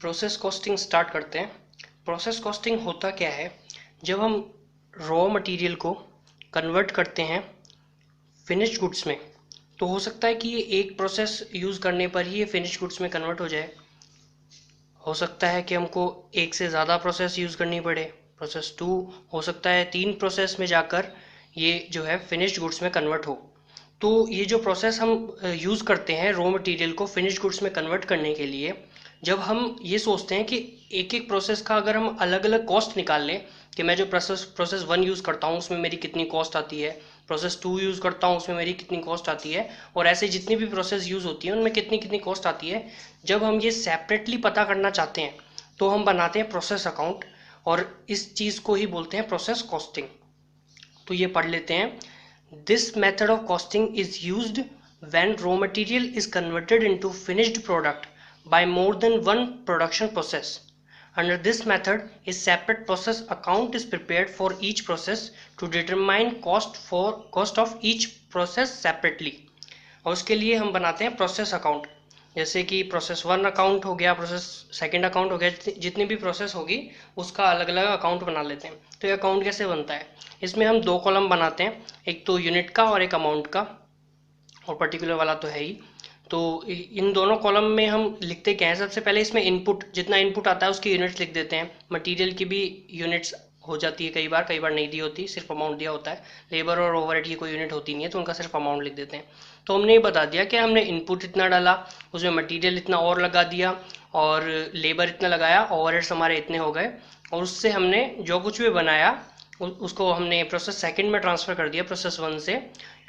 Process costing start करते हैं। Process costing होता क्या है, जब हम रॉ मटेरियल को कन्वर्ट करते हैं फिनिश्ड गुड्स में, तो हो सकता है कि ये एक प्रोसेस यूज़ करने पर ही ये फिनिश्ड गुड्स में कन्वर्ट हो जाए। हो सकता है कि हमको एक से ज़्यादा प्रोसेस यूज़ करनी पड़े, प्रोसेस 2 हो सकता है 3 प्रोसेस में जाकर ये जो है फिनिश्ड गुड्स में कन्वर्ट हो। तो ये जो प्रोसेस हम यूज़ करते हैं रॉ मटेरियल को फिनिश्ड गुड्स में कन्वर्ट करने के लिए, जब हम ये सोचते हैं कि एक एक प्रोसेस का अगर हम अलग अलग कॉस्ट निकाल लें कि मैं जो प्रोसेस 1 यूज़ करता हूँ उसमें मेरी कितनी कॉस्ट आती है, प्रोसेस 2 यूज़ करता हूँ उसमें मेरी कितनी कॉस्ट आती है, और ऐसे जितनी भी प्रोसेस यूज़ होती है उनमें कितनी कितनी कॉस्ट आती है, जब हम ये सेपरेटली पता करना चाहते हैं तो हम बनाते हैं प्रोसेस अकाउंट, और इस चीज़ को ही बोलते हैं प्रोसेस कॉस्टिंग। तो ये पढ़ लेते हैं। This method of costing is used when raw material is converted into finished product by more than one production process. Under this method, a separate process account is prepared for each process to determine cost of each process separately. और उसके लिए हम बनाते हैं process account, जैसे कि process 1 account हो गया, प्रोसेस सेकंड अकाउंट हो गया, जितनी भी प्रोसेस होगी उसका अलग अलग अकाउंट बना लेते हैं। तो ये अकाउंट कैसे बनता है, इसमें हम 2 कॉलम बनाते हैं, एक तो यूनिट का और एक अमाउंट का, और पर्टिकुलर वाला तो है ही। तो इन दोनों कॉलम में हम लिखते क्या है, सबसे पहले इसमें इनपुट, जितना इनपुट आता है उसकी यूनिट्स लिख देते हैं। मटेरियल की भी यूनिट्स हो जाती है, कई बार नहीं दी होती, सिर्फ अमाउंट दिया होता है। लेबर और ओवरहेड की कोई यूनिट होती नहीं है तो उनका सिर्फ अमाउंट लिख देते हैं। तो हमने ये बता दिया कि हमने इनपुट इतना डाला, उसमें मटेरियल इतना और लगा दिया, और लेबर इतना लगाया, ओवरहेड्स हमारे इतने हो गए, और उससे हमने जो कुछ भी बनाया उसको हमने प्रोसेस सेकंड में ट्रांसफ़र कर दिया प्रोसेस 1 से,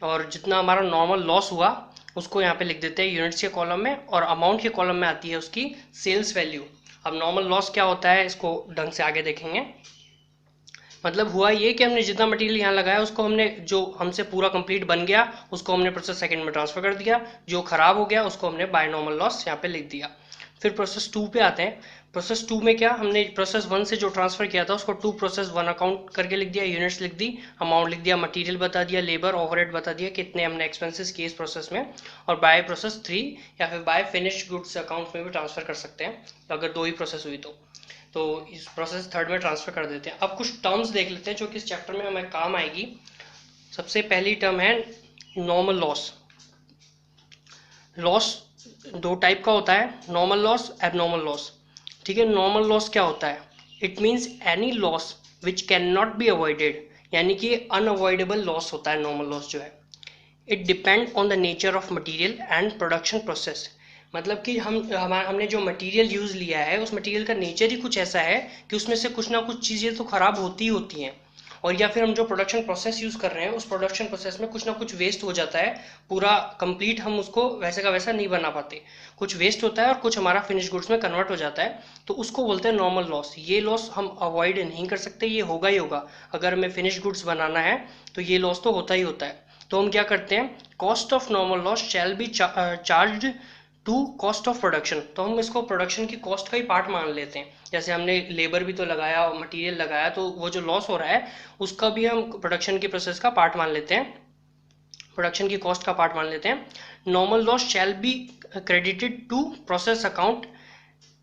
और जितना हमारा नॉर्मल लॉस हुआ उसको यहाँ पे लिख देते हैं यूनिट्स के कॉलम में, और अमाउंट के कॉलम में आती है उसकी सेल्स वैल्यू। अब नॉर्मल लॉस क्या होता है इसको ढंग से आगे देखेंगे। मतलब हुआ ये कि हमने जितना मटेरियल यहाँ लगाया उसको हमने, जो हमसे पूरा कंप्लीट बन गया उसको हमने प्रोसेस सेकंड में ट्रांसफर कर दिया, जो खराब हो गया उसको हमने बाय नॉर्मल लॉस यहाँ पे लिख दिया। फिर प्रोसेस 2 पे आते हैं। प्रोसेस 2 में क्या, हमने प्रोसेस 1 से जो ट्रांसफर किया था उसको 2 प्रोसेस 1 अकाउंट करके लिख दिया, यूनिट्स लिख दी, अमाउंट लिख दिया, मटेरियल बता दिया, लेबर ओवरहेड बता दिया, कितने हमने एक्सपेंसेस किए इस प्रोसेस में, और बाय प्रोसेस 3 या फिर बाय फिनिश्ड गुड्स अकाउंट में भी ट्रांसफर कर सकते हैं अगर 2 ही प्रोसेस हुई तो इस प्रोसेस थर्ड में ट्रांसफर कर देते हैं। अब कुछ टर्म्स देख लेते हैं जो कि इस चैप्टर में हमें काम आएगी। सबसे पहली टर्म है नॉर्मल लॉस। लॉस 2 टाइप का होता है, नॉर्मल लॉस, एबनॉर्मल लॉस। ठीक है, नॉर्मल लॉस क्या होता है, it means any loss which can not be avoided, यानी कि अनअवॉइडेबल लॉस होता है नॉर्मल लॉस जो है। It depend on the nature of material and production process. मतलब कि हमने जो मटेरियल यूज़ लिया है उस मटेरियल का नेचर ही कुछ ऐसा है कि उसमें से कुछ ना कुछ चीज़ें तो ख़राब होती ही होती हैं, और या फिर हम जो प्रोडक्शन प्रोसेस यूज़ कर रहे हैं उस प्रोडक्शन प्रोसेस में कुछ ना कुछ वेस्ट हो जाता है, पूरा कंप्लीट हम उसको वैसे का वैसा नहीं बना पाते, कुछ वेस्ट होता है और कुछ हमारा फिनिश गुड्स में कन्वर्ट हो जाता है, तो उसको बोलते हैं नॉर्मल लॉस। ये लॉस हम अवॉइड नहीं कर सकते, ये होगा ही होगा। अगर हमें फिनिश गुड्स बनाना है तो ये लॉस तो होता ही होता है। तो हम क्या करते हैं, cost of normal loss shall be charged to cost of production. तो हम इसको प्रोडक्शन की कॉस्ट का ही पार्ट मान लेते हैं। जैसे हमने लेबर भी तो लगाया और मटेरियल लगाया, तो वो जो लॉस हो रहा है उसका भी हम प्रोडक्शन की प्रोसेस का पार्ट मान लेते हैं, प्रोडक्शन की कॉस्ट का पार्ट मान लेते हैं। Normal loss shall be credited to process account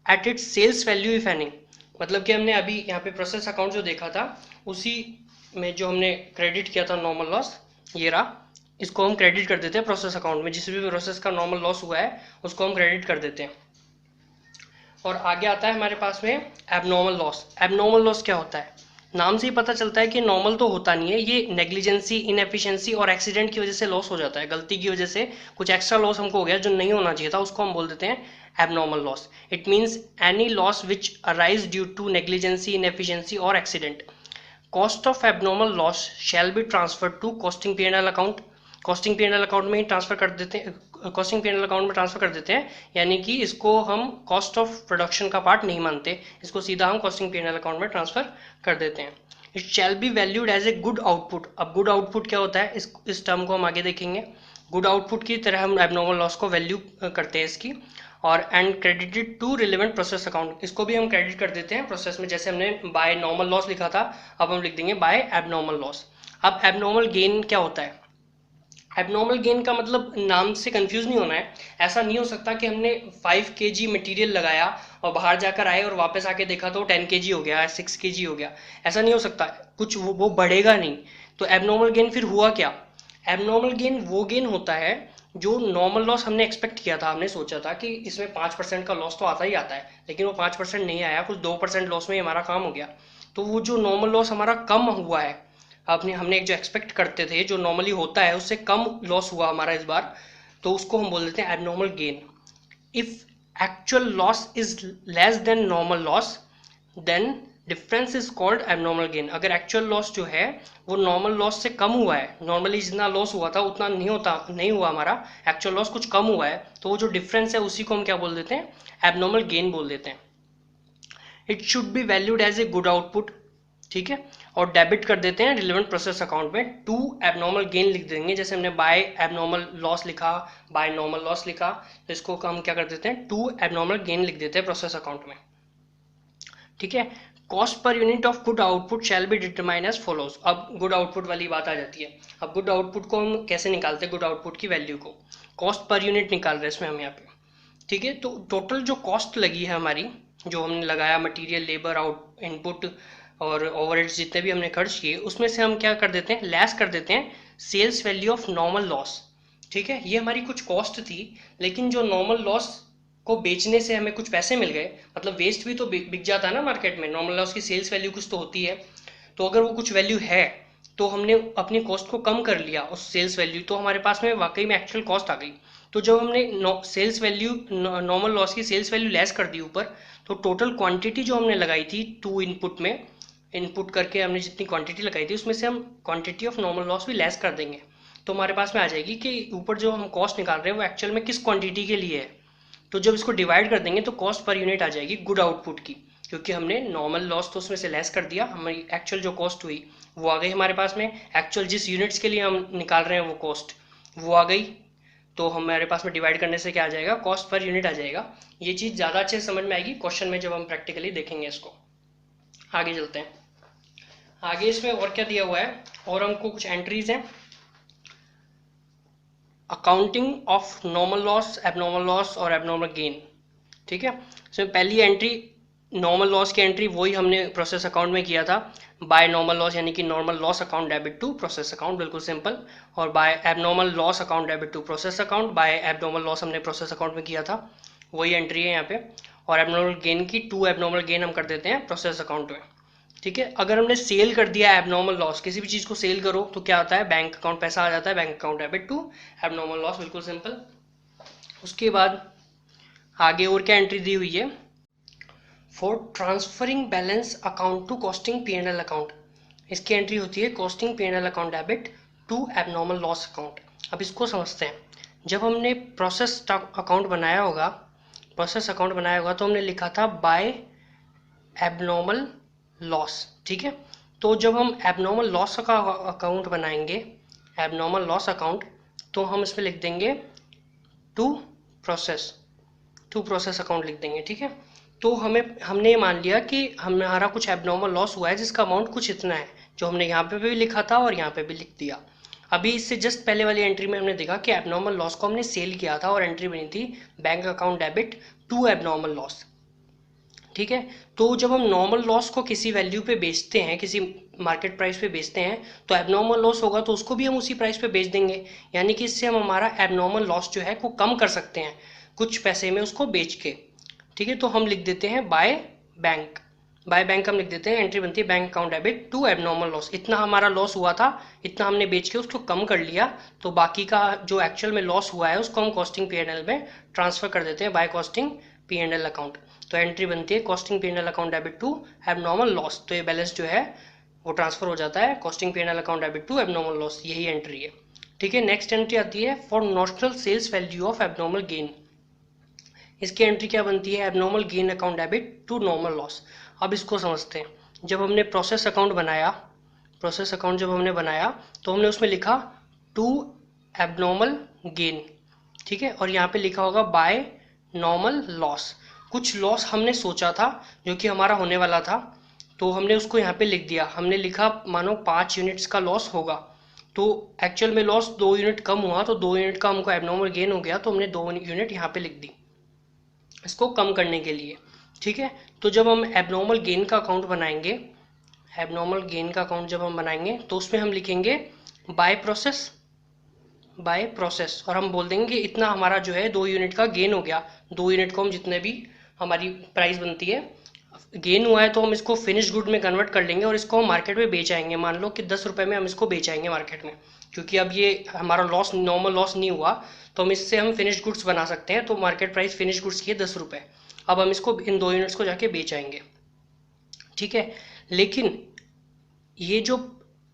at its sales value if any. मतलब कि हमने अभी यहाँ पे प्रोसेस अकाउंट जो देखा था उसी में जो हमने क्रेडिट किया था नॉर्मल लॉस, ये रहा, इसको हम क्रेडिट कर देते हैं प्रोसेस अकाउंट में। जिस भी प्रोसेस का नॉर्मल लॉस हुआ है उसको हम क्रेडिट कर देते हैं। और आगे आता है हमारे पास में एबनॉर्मल लॉस। एबनॉर्मल लॉस क्या होता है, नाम से ही पता चलता है कि नॉर्मल तो होता नहीं है, ये नेग्लिजेंसी, इनएफिशिएंसी और एक्सीडेंट की वजह से लॉस हो जाता है, गलती की वजह से कुछ एक्स्ट्रा लॉस हमको हो गया जो नहीं होना चाहिए था, उसको हम बोल देते हैं abnormal loss. It means any loss which arise due to negligence, inefficiency और accident. Cost of abnormal loss shall be transfer to costing P&L account. Costing P&L account में ही ट्रांसफर कर देते हैं, कॉस्टिंग P&L अकाउंट में transfer कर देते हैं, यानी कि इसको हम कॉस्ट ऑफ प्रोडक्शन का पार्ट नहीं मानते, इसको सीधा हम कॉस्टिंग P&L अकाउंट में ट्रांसफर कर देते हैं। It shall be valued as a good output. अब गुड आउटपुट क्या होता है, इस टर्म को हम आगे देखेंगे। गुड आउटपुट की तरह हम एबनॉर्मल लॉस को वैल्यू करते हैं इसकी, और and credited to relevant process account, इसको भी हम क्रेडिट कर देते हैं प्रोसेस में। जैसे हमने बाय नॉर्मल लॉस लिखा था, अब हम लिख देंगे बाय एबनॉर्मल लॉस। अब एबनॉर्मल गेन क्या होता है, एबनॉर्मल गेन का मतलब नाम से कंफ्यूज नहीं होना है। ऐसा नहीं हो सकता कि हमने 5 kg मटेरियल लगाया और बाहर जाकर आए और वापस आके देखा तो 10 kg हो गया, 6 kg हो गया। ऐसा नहीं हो सकता, कुछ वो बढ़ेगा नहीं। तो एबनॉर्मल गेन फिर हुआ क्या? एबनॉर्मल गेन वो गेन होता है जो नॉर्मल लॉस हमने एक्सपेक्ट किया था, हमने सोचा था कि इसमें 5% का लॉस तो आता ही आता है, लेकिन वो 5% नहीं आया, कुछ 2% लॉस में ही हमारा काम हो गया। तो वो जो नॉर्मल लॉस हमारा कम हुआ है, आपने हमने एक जो एक्सपेक्ट करते थे जो नॉर्मली होता है उससे कम लॉस हुआ हमारा इस बार, तो उसको हम बोल देते हैं abnormal gain. If actual loss is less than normal loss, then difference is called abnormal gain. अगर एक्चुअल लॉस जो है वो नॉर्मल लॉस से कम हुआ है, नॉर्मली जितना लॉस हुआ था उतना नहीं हुआ हमारा, एक्चुअल लॉस कुछ कम हुआ है, तो वो जो डिफरेंस है उसी को हम क्या बोल देते हैं? एबनॉर्मल गेन बोल देते हैं। It should be valued as a good output, ठीक है। और डेबिट कर देते हैं रिलेवेंट प्रोसेस अकाउंट में, टू एबनॉर्मल गेन लिख देंगे। जैसे हमने बाय एबनॉर्मल लॉस लिखा, बाय नॉर्मल लॉस लिखा, तो इसको हम क्या कर देते हैं? टू एबनॉर्मल गेन लिख देते हैं प्रोसेस अकाउंट में, ठीक है। कॉस्ट पर unit of good output shall be determine as follows. अब गुड आउटपुट वाली बात आ जाती है। अब गुड आउटपुट को हम कैसे निकालते हैं? गुड आउटपुट की वैल्यू को कॉस्ट पर यूनिट निकाल रहे हैं इसमें हम यहाँ पे, ठीक है। तो टोटल जो कॉस्ट लगी है हमारी, जो हमने लगाया मटेरियल, लेबर, आउट इनपुट और ओवरहेड्स जितने भी हमने खर्च किए, उसमें से हम क्या कर देते हैं? लेस कर देते हैं sales value of normal loss, ठीक है। ये हमारी कुछ कॉस्ट थी, लेकिन जो नॉर्मल लॉस को बेचने से हमें कुछ पैसे मिल गए, मतलब वेस्ट भी तो बिक जाता है ना मार्केट में, नॉर्मल लॉस की सेल्स वैल्यू कुछ तो होती है। तो अगर वो कुछ वैल्यू है तो हमने अपनी कॉस्ट को कम कर लिया उस सेल्स वैल्यू, तो हमारे पास में वाकई में एक्चुअल कॉस्ट आ गई। तो जब हमने सेल्स वैल्यू, नॉर्मल लॉस की सेल्स वैल्यू लेस कर दी ऊपर, तो टोटल क्वांटिटी जो हमने लगाई थी टू इनपुट में, इनपुट करके हमने जितनी क्वांटिटी लगाई थी उसमें से हम क्वांटिटी ऑफ नॉर्मल लॉस भी लेस कर देंगे। तो हमारे पास में आ जाएगी कि ऊपर जो हम कॉस्ट निकाल रहे हैं वो एक्चुअल में किस क्वांटिटी के लिए है। तो जब इसको डिवाइड कर देंगे तो कॉस्ट पर यूनिट आ जाएगी गुड आउटपुट की, क्योंकि हमने नॉर्मल लॉस तो उसमें से लेस कर दिया, हमारी एक्चुअल जो कॉस्ट हुई वो आ गई हमारे पास में। एक्चुअल जिस यूनिट्स के लिए हम निकाल रहे हैं वो कॉस्ट वो आ गई, तो हमारे पास में डिवाइड करने से क्या आ जाएगा? कॉस्ट पर यूनिट आ जाएगा। ये चीज़ ज़्यादा अच्छे से समझ में आएगी क्वेश्चन में जब हम प्रैक्टिकली देखेंगे इसको। आगे चलते हैं। आगे इसमें और क्या दिया हुआ है, और हमको कुछ एंट्रीज हैं। Accounting of normal loss, abnormal loss और एबनॉर्मल गेन, ठीक है। इसमें पहली एंट्री नॉर्मल लॉस की एंट्री वही हमने प्रोसेस अकाउंट में किया था, बाय नॉर्मल लॉस, यानी कि normal loss account debit to process account, बिल्कुल सिंपल। और by abnormal loss account debit to process account, by abnormal loss हमने प्रोसेस अकाउंट में किया था, वही एंट्री है यहाँ पे। और एबनॉर्मल गेन की टू एबनॉर्मल गेन हम कर देते हैं प्रोसेस अकाउंट में, ठीक है। अगर हमने सेल कर दिया एबनॉर्मल लॉस, किसी भी चीज़ को सेल करो तो क्या आता है? बैंक अकाउंट पैसा आ जाता है, bank account debit to abnormal loss, बिल्कुल सिंपल। उसके बाद आगे और क्या एंट्री दी हुई है? For transferring balance account to costing P&L account, इसकी एंट्री होती है costing P&L account debit to abnormal loss account. अब इसको समझते हैं। जब हमने प्रोसेस अकाउंट बनाया होगा, तो हमने लिखा था बाय एबनॉर्मल लॉस, ठीक है। तो जब हम एबनॉर्मल लॉस का अकाउंट बनाएंगे, एबनॉर्मल लॉस अकाउंट, तो हम इसमें लिख देंगे टू प्रोसेस अकाउंट लिख देंगे, ठीक है। तो हमने ये मान लिया कि हमारा कुछ एबनॉर्मल लॉस हुआ है जिसका अमाउंट कुछ इतना है, जो हमने यहाँ पे भी लिखा था और यहाँ पे भी लिख दिया। अभी इससे जस्ट पहले वाली एंट्री में हमने देखा कि एबनॉर्मल लॉस को हमने सेल किया था और एंट्री बनी थी bank account debit to abnormal loss, ठीक है। तो जब हम नॉर्मल लॉस को किसी वैल्यू पे बेचते हैं, किसी मार्केट प्राइस पे बेचते हैं, तो एबनॉर्मल लॉस होगा तो उसको भी हम उसी प्राइस पे बेच देंगे, यानी कि इससे हम हमारा एबनॉर्मल लॉस जो है वो कम कर सकते हैं कुछ पैसे में उसको बेच के, ठीक है। तो हम लिख देते हैं बाय बैंक हम लिख देते हैं, एंट्री बनती है bank account debit to abnormal loss. इतना हमारा लॉस हुआ था, इतना हमने बेच के उसको कम कर लिया, तो बाकी का जो एक्चुअल में लॉस हुआ है उसको हम कॉस्टिंग P&L में ट्रांसफर कर देते हैं बाय कॉस्टिंग P&L अकाउंट। तो एंट्री बनती है costing P&L account debit to abnormal loss, तो ये बैलेंस जो है वो ट्रांसफर हो जाता है costing P&L account debit to abnormal loss, यही एंट्री है, ठीक है। नेक्स्ट एंट्री आती है for notional sales value of abnormal gain. इसकी एंट्री क्या बनती है? Abnormal gain account debit to normal loss. अब इसको समझते हैं। जब हमने प्रोसेस अकाउंट बनाया, तो हमने उसमें लिखा टू एबनॉर्मल गेन, ठीक है। और यहाँ पे लिखा होगा बाय नॉर्मल लॉस। कुछ लॉस हमने सोचा था जो कि हमारा होने वाला था, तो हमने उसको यहाँ पे लिख दिया। हमने लिखा मानो 5 यूनिट्स का लॉस होगा, तो एक्चुअल में लॉस 2 यूनिट कम हुआ, तो 2 यूनिट का हमको एबनॉर्मल गेन हो गया, तो हमने 2 यूनिट यहाँ पे लिख दी इसको कम करने के लिए। ठीक है, तो जब हम एबनॉर्मल गेन का अकाउंट बनाएंगे, एबनॉर्मल गेन का अकाउंट जब हम बनाएंगे तो उसमें हम लिखेंगे बाय प्रोसेस, बाय प्रोसेस, और हम बोल देंगे कि इतना हमारा जो है 2 यूनिट का गेन हो गया। 2 यूनिट को हम जितने भी हमारी प्राइस बनती है गेन हुआ है तो हम इसको फिनिश गुड में कन्वर्ट कर लेंगे और इसको हम मार्केट में बेच आएंगे। मान लो कि 10 रुपये में हम इसको बेच आएंगे मार्केट में, क्योंकि अब ये हमारा लॉस, नॉर्मल लॉस नहीं हुआ, तो हम इससे हम फिनिश गुड्स बना सकते हैं। तो मार्केट प्राइस फिनिश गुड्स की है 10 रुपये। अब हम इसको इन 2 यूनिट्स को जाके बेच आएंगे। ठीक है, लेकिन ये जो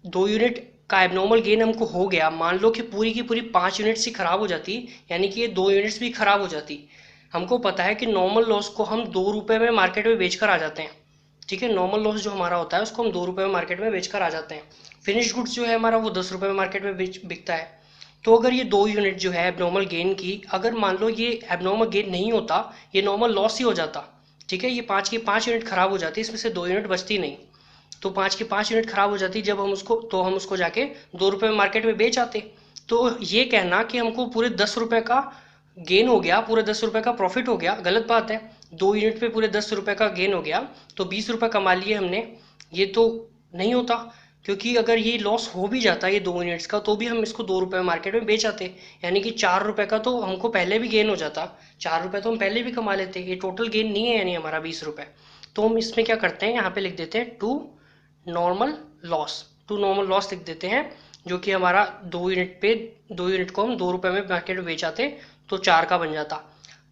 2 यूनिट का एबनॉर्मल गेन हमको हो गया, मान लो कि पूरी की पूरी 5 यूनिट्स ही खराब हो जाती, यानी कि ये 2 यूनिट्स भी खराब हो जाती। हमको पता है कि नॉर्मल लॉस को हम 2 रुपये में मार्केट में बेचकर आ जाते हैं। ठीक है, नॉर्मल लॉस जो हमारा होता है उसको हम 2 रुपये में मार्केट में बेचकर आ जाते हैं। फिनिश गुड्स जो है हमारा वो 10 रुपये में मार्केट में बिकता है। तो अगर ये 2 यूनिट जो है एबनॉर्मल गेन की, अगर मान लो ये एबनॉर्मल गेन नहीं होता, ये नॉर्मल लॉस ही हो जाता। ठीक है, ये 5 की 5 यूनिट खराब हो जाती, इसमें से 2 यूनिट बचती नहीं, तो 5 की 5 यूनिट खराब हो जाती जब हम उसको, तो हम उसको जाके 2 रुपये में मार्केट में बेच आते। तो ये कहना कि हमको पूरे 10 रुपये का गेन हो गया, पूरे 10 रुपये का प्रॉफिट हो गया, गलत बात है। 2 यूनिट पे पूरे 10 रुपये का गेन हो गया तो 20 रुपये कमा लिए हमने, ये तो नहीं होता। क्योंकि अगर ये लॉस हो भी जाता है ये 2 यूनिट्स का, तो भी हम इसको 2 रुपये में मार्केट में बेच आते, यानी कि 4 रुपये का तो हमको पहले भी गेन हो जाता। 4 रुपये तो हम पहले भी कमा लेते, ये टोटल गेन नहीं है यानी हमारा 20 रुपये। तो हम इसमें क्या करते हैं, यहाँ पे लिख देते हैं to normal loss, to normal loss लिख देते हैं, जो कि हमारा 2 यूनिट पे, 2 यूनिट को हम 2 रुपये में मार्केट में बेचाते तो 4 का बन जाता।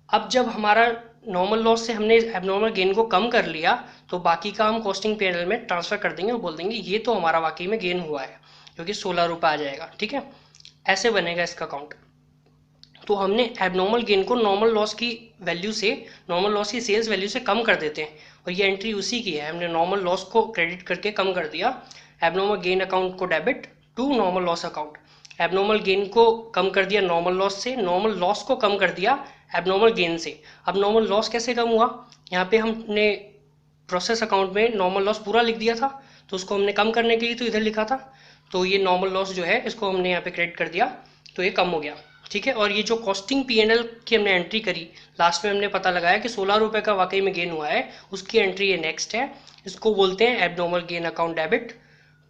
अब जब हमारा नॉर्मल लॉस से हमने एबनॉर्मल गेन को कम कर लिया, तो बाकी का हम कॉस्टिंग पीएनएल में ट्रांसफर कर देंगे और बोल देंगे ये तो हमारा वाकई में गेन हुआ है, जो कि 16 रुपये आ जाएगा। ठीक है, ऐसे बनेगा इसका अकाउंट। तो हमने एबनॉर्मल गेन को नॉर्मल लॉस की वैल्यू से, नॉर्मल लॉस की सेल्स वैल्यू से कम कर देते हैं, और ये एंट्री उसी की है। हमने नॉर्मल लॉस को क्रेडिट करके कम कर दिया, एबनॉर्मल गेन अकाउंट को debit to normal loss account. Abnormal gain को कम कर दिया नॉर्मल लॉस से, नॉर्मल लॉस को कम कर दिया एबनॉर्मल गेन से। अब नॉर्मल लॉस कैसे कम हुआ, यहाँ पे हमने प्रोसेस अकाउंट में नॉर्मल लॉस पूरा लिख दिया था, तो उसको हमने कम करने के लिए तो इधर लिखा था, तो ये नॉर्मल लॉस जो है इसको हमने यहाँ पे क्रेडिट कर दिया, तो ये कम हो गया। ठीक है, और ये जो कॉस्टिंग पीएनएल की हमने एंट्री करी, लास्ट में हमने पता लगाया कि 16 रुपये का वाकई में गेन हुआ है, उसकी एंट्री ये नेक्स्ट है। इसको बोलते हैं abnormal gain account debit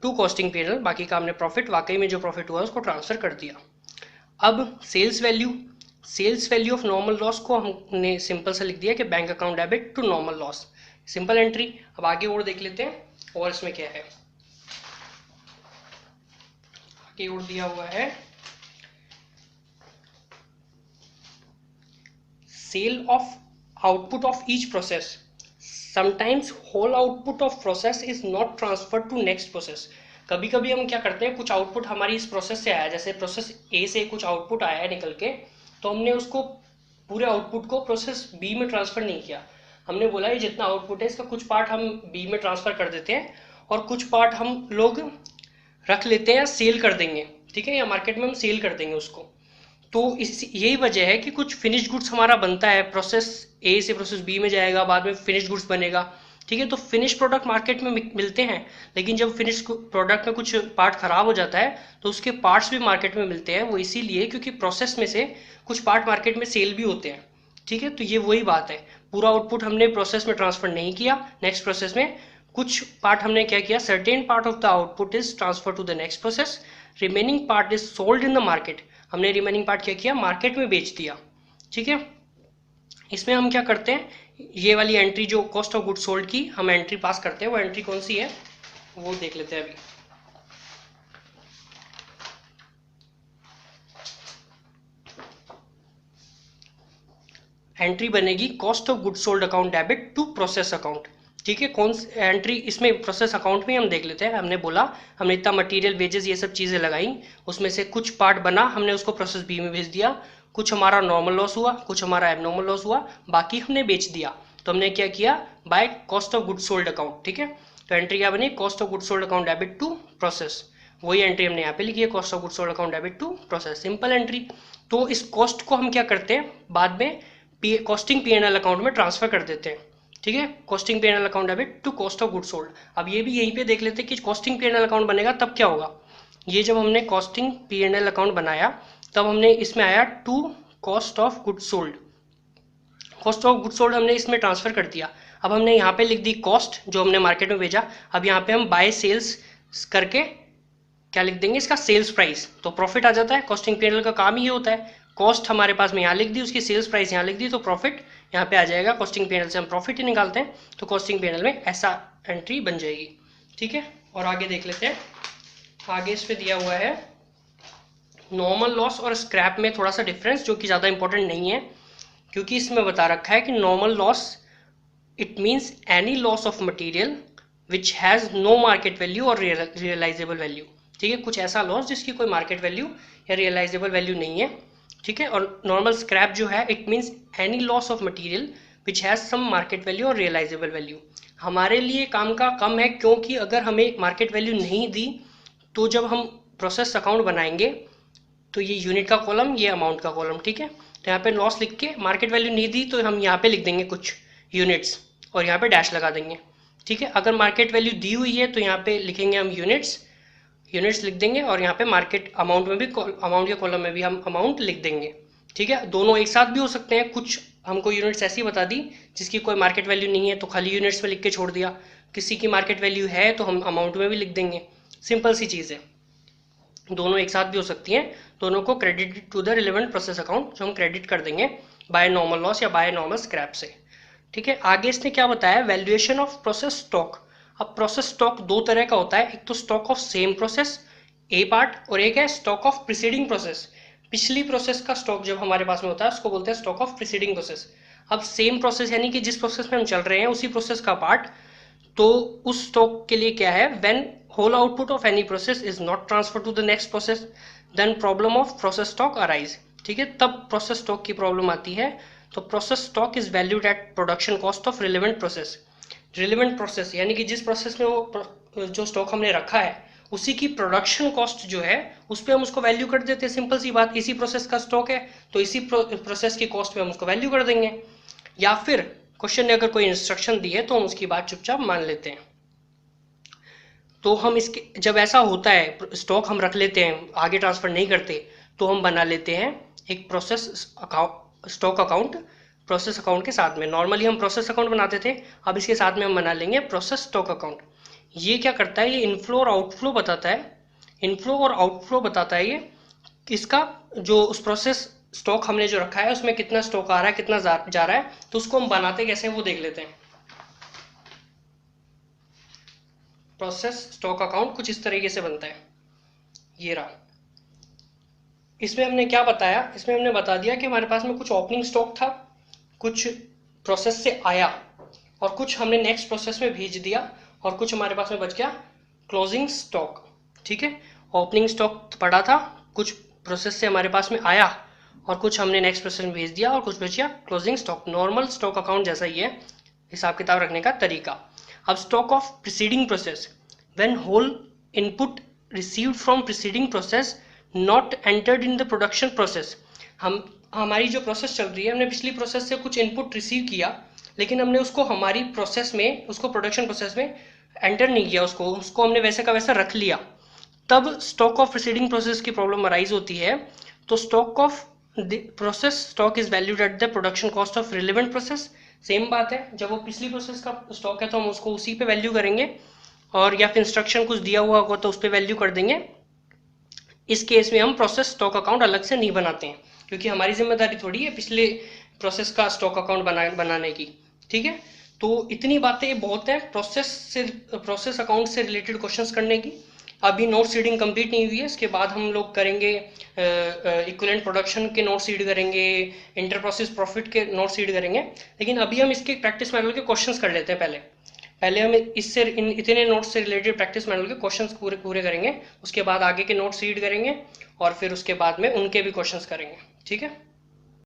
to costing PNL. बाकी का हमने प्रॉफिट, वाकई में जो प्रॉफिट हुआ है उसको ट्रांसफर कर दिया। अब sales value, sales value of normal loss को हमने सिंपल से लिख दिया कि bank account debit to normal loss, simple entry. अब आगे और देख लेते हैं और इसमें क्या है। आगे और दिया हुआ है sale of output of each process. Sometimes whole output of process is not transferred to next process. कभी कभी हम क्या करते हैं, कुछ आउटपुट हमारी इस प्रोसेस से आया, जैसे प्रोसेस ए से कुछ आउटपुट आया है निकल के, तो हमने उसको पूरे आउटपुट को प्रोसेस बी में ट्रांसफर नहीं किया। हमने बोला ये जितना आउटपुट है इसका कुछ पार्ट हम बी में ट्रांसफर कर देते हैं और कुछ पार्ट हम लोग रख लेते हैं या सेल कर देंगे। ठीक है, या मार्केट में हम सेल कर देंगे उसको। तो इस यही वजह है कि कुछ फिनिश गुड्स हमारा बनता है, प्रोसेस ए से प्रोसेस बी में जाएगा, बाद में फिनिश गुड्स बनेगा। ठीक है, तो फिनिश प्रोडक्ट मार्केट में मिलते हैं, लेकिन जब फिनिश प्रोडक्ट में कुछ पार्ट खराब हो जाता है तो उसके पार्ट्स भी मार्केट में मिलते हैं। वो इसीलिए क्योंकि प्रोसेस में से कुछ पार्ट मार्केट में सेल भी होते हैं। ठीक है, तो ये वही बात है, पूरा आउटपुट हमने प्रोसेस में ट्रांसफर नहीं किया, नेक्स्ट प्रोसेस में कुछ पार्ट हमने क्या किया, certain part of the output is transfer to the next process, remaining part is sold in the market. हमने रिमेनिंग पार्ट क्या किया, मार्केट में बेच दिया। ठीक है, इसमें हम क्या करते हैं, ये वाली एंट्री जो कॉस्ट ऑफ गुड सोल्ड की हम एंट्री पास करते हैं, वो एंट्री कौन सी है वो देख लेते हैं अभी। एंट्री बनेगी cost of good sold account debit to process account. ठीक है, कौन सी एंट्री, इसमें प्रोसेस अकाउंट में हम देख लेते हैं। हमने बोला हमने इतना मटेरियल, वेजेस, ये सब चीज़ें लगाई, उसमें से कुछ पार्ट बना, हमने उसको प्रोसेस बी में भेज दिया, कुछ हमारा नॉर्मल लॉस हुआ, कुछ हमारा एबनॉर्मल लॉस हुआ, बाकी हमने बेच दिया। तो हमने क्या किया, by cost of good sold account. ठीक है, तो एंट्री क्या बनी, cost of good sold account debit to process. वही एंट्री हमने यहाँ पे लिखी है, cost of good sold account debit to process, simple entry. तो इस कॉस्ट को हम क्या करते हैं, बाद में कॉस्टिंग पीएनएल अकाउंट में ट्रांसफर कर देते हैं। ठीक है, costing PNL account debit to cost of good sold. अब ये भी यहीं पे देख लेते हैं कि कॉस्टिंग पीएनएल अकाउंट बनेगा तब क्या होगा, ये जब हमने कॉस्टिंग P&L अकाउंट बनाया तब हमने इसमें आया to cost of good sold. Cost of good sold हमने इसमें ट्रांसफर कर दिया। अब हमने यहाँ पे लिख दी कॉस्ट जो हमने मार्केट में भेजा। अब यहाँ पे हम बाय सेल्स करके क्या लिख देंगे, इसका सेल्स प्राइस, तो प्रॉफिट आ जाता है। कॉस्टिंग P&L का काम ही होता है, कॉस्ट हमारे पास में यहाँ लिख दी, उसकी सेल्स प्राइस यहाँ लिख दी, तो प्रॉफिट यहाँ पे आ जाएगा। कॉस्टिंग P&L से हम प्रॉफिट ही निकालते हैं, तो कॉस्टिंग P&L में ऐसा एंट्री बन जाएगी। ठीक है, और आगे देख लेते हैं। आगे इस पे दिया हुआ है नॉर्मल लॉस और स्क्रैप में थोड़ा सा डिफरेंस, जो कि ज़्यादा इंपॉर्टेंट नहीं है, क्योंकि इसमें बता रखा है कि normal loss it means any loss of material which has no market value और रियलाइजेबल वैल्यू। ठीक है, कुछ ऐसा लॉस जिसकी कोई मार्केट वैल्यू या रियलाइजेबल वैल्यू नहीं है। ठीक है, और नॉर्मल स्क्रैप जो है it means any loss of material which has some market value और रियलाइजेबल वैल्यू। हमारे लिए काम का कम है, क्योंकि अगर हमें मार्केट वैल्यू नहीं दी तो जब हम प्रोसेस अकाउंट बनाएंगे तो ये यूनिट का कॉलम, ये अमाउंट का कॉलम। ठीक है, तो यहाँ पे लॉस लिख के मार्केट वैल्यू नहीं दी तो हम यहाँ पे लिख देंगे कुछ यूनिट्स और यहाँ पे डैश लगा देंगे। ठीक है, अगर मार्केट वैल्यू दी हुई है तो यहाँ पे लिखेंगे हम यूनिट्स लिख देंगे, और यहाँ पे मार्केट अमाउंट में भी, अमाउंट के कॉलम में भी हम अमाउंट लिख देंगे। ठीक है, दोनों एक साथ भी हो सकते हैं। कुछ हमको यूनिट्स ऐसी बता दी जिसकी कोई मार्केट वैल्यू नहीं है तो खाली यूनिट्स में लिख के छोड़ दिया, किसी की मार्केट वैल्यू है तो हम अमाउंट में भी लिख देंगे। सिंपल सी चीज़ है, दोनों एक साथ भी हो सकती हैं। दोनों को credit to the relevant process account, जो हम क्रेडिट कर देंगे बाय नॉर्मल लॉस या बाय नॉर्मल स्क्रैप से। ठीक है, आगे इसने क्या बताया, वैल्यूएशन ऑफ प्रोसेस स्टॉक। अब प्रोसेस स्टॉक दो तरह का होता है, एक तो stock of same process a part, और एक है स्टॉक ऑफ प्रीसीडिंग प्रोसेस। पिछली प्रोसेस का स्टॉक जब हमारे पास में होता है उसको बोलते हैं स्टॉक ऑफ प्रीसीडिंग प्रोसेस। अब सेम प्रोसेस यानी कि जिस प्रोसेस में हम चल रहे हैं उसी प्रोसेस का पार्ट, तो उस स्टॉक के लिए क्या है, when whole output of any process is not transfer to the next process then problem of process stock arise. ठीक है, तब प्रोसेस स्टॉक की प्रॉब्लम आती है। तो process stock is valued at production cost of relevant process. Relevant process यानी कि जिस प्रोसेस में वो जो स्टॉक हमने रखा है उसी की प्रोडक्शन कॉस्ट जो है उस पर हम उसको वैल्यू कर देते हैं। सिंपल सी बात, इसी प्रोसेस का स्टॉक है तो इसी प्रोसेस की कॉस्ट पे हम उसको वैल्यू कर देंगे। या फिर क्वेश्चन ने अगर कोई इंस्ट्रक्शन दी है तो हम उसकी बात चुपचाप मान लेते हैं। तो हम इसके, जब ऐसा होता है स्टॉक हम रख लेते हैं आगे ट्रांसफर नहीं करते, तो हम बना लेते हैं एक process account, stock account process account के साथ में। नॉर्मली हम प्रोसेस अकाउंट बनाते थे, अब इसके साथ में हम बना लेंगे प्रोसेस स्टॉक अकाउंट। ये क्या करता है, ये इनफ्लो और आउटफ्लो बताता है। इनफ्लो और आउटफ्लो बताता है ये इसका, जो उस प्रोसेस स्टॉक हमने जो रखा है उसमें कितना स्टॉक आ रहा है, कितना जा रहा है, तो उसको हम बनाते कैसे हैं वो देख लेते हैं। प्रोसेस स्टॉक अकाउंट कुछ इस तरीके से बनता है, ये रहा। इसमें हमने क्या बताया, इसमें हमने बता दिया कि हमारे पास में कुछ ओपनिंग स्टॉक था, कुछ प्रोसेस से आया और कुछ हमने नेक्स्ट प्रोसेस में भेज दिया, और कुछ हमारे पास में बच गया क्लोजिंग स्टॉक। ठीक है, ओपनिंग स्टॉक पड़ा था, कुछ प्रोसेस से हमारे पास में आया और कुछ हमने नेक्स्ट प्रोसेस में भेज दिया, और कुछ बच गया closing stock. Normal stock account जैसा ही है हिसाब किताब रखने का तरीका। अब stock of preceding process, when whole input received from preceding process not entered in the production process. हम, हमारी जो प्रोसेस चल रही है, हमने पिछली प्रोसेस से कुछ इनपुट रिसीव किया लेकिन हमने उसको हमारी प्रोसेस में, उसको प्रोडक्शन प्रोसेस में एंटर नहीं किया, उसको हमने वैसे का वैसा रख लिया, तब स्टॉक ऑफ प्रीसीडिंग प्रोसेस की प्रॉब्लम अराइज होती है। तो stock of process stock is valued at the production cost of relevant process. Same बात है, जब वो पिछली प्रोसेस का स्टॉक है तो हम उसको उसी पे वैल्यू करेंगे, और या फिर इंस्ट्रक्शन कुछ दिया हुआ होगा तो उस पर वैल्यू कर देंगे। इस केस में हम प्रोसेस स्टॉक अकाउंट अलग से नहीं बनाते हैं, क्योंकि हमारी जिम्मेदारी थोड़ी है पिछले प्रोसेस का स्टॉक अकाउंट बनाने की। ठीक है, तो इतनी बातें बहुत है प्रोसेस अकाउंट से रिलेटेड क्वेश्चंस करने की। अभी नोट सीडिंग कंप्लीट नहीं हुई है, इसके बाद हम लोग करेंगे इक्विवेलेंट प्रोडक्शन के नोट सीड करेंगे, इंटर प्रोसेस प्रॉफिट के नोट सीड करेंगे। लेकिन अभी हम इसके प्रैक्टिस मॉडल के क्वेश्चंस कर लेते हैं। पहले हम इससे इतने नोट्स से रिलेटेड प्रैक्टिस मॉडल के क्वेश्चंस पूरे करेंगे, उसके बाद आगे के नोट सीड करेंगे और फिर उसके बाद में उनके भी क्वेश्चंस करेंगे। ठीक है।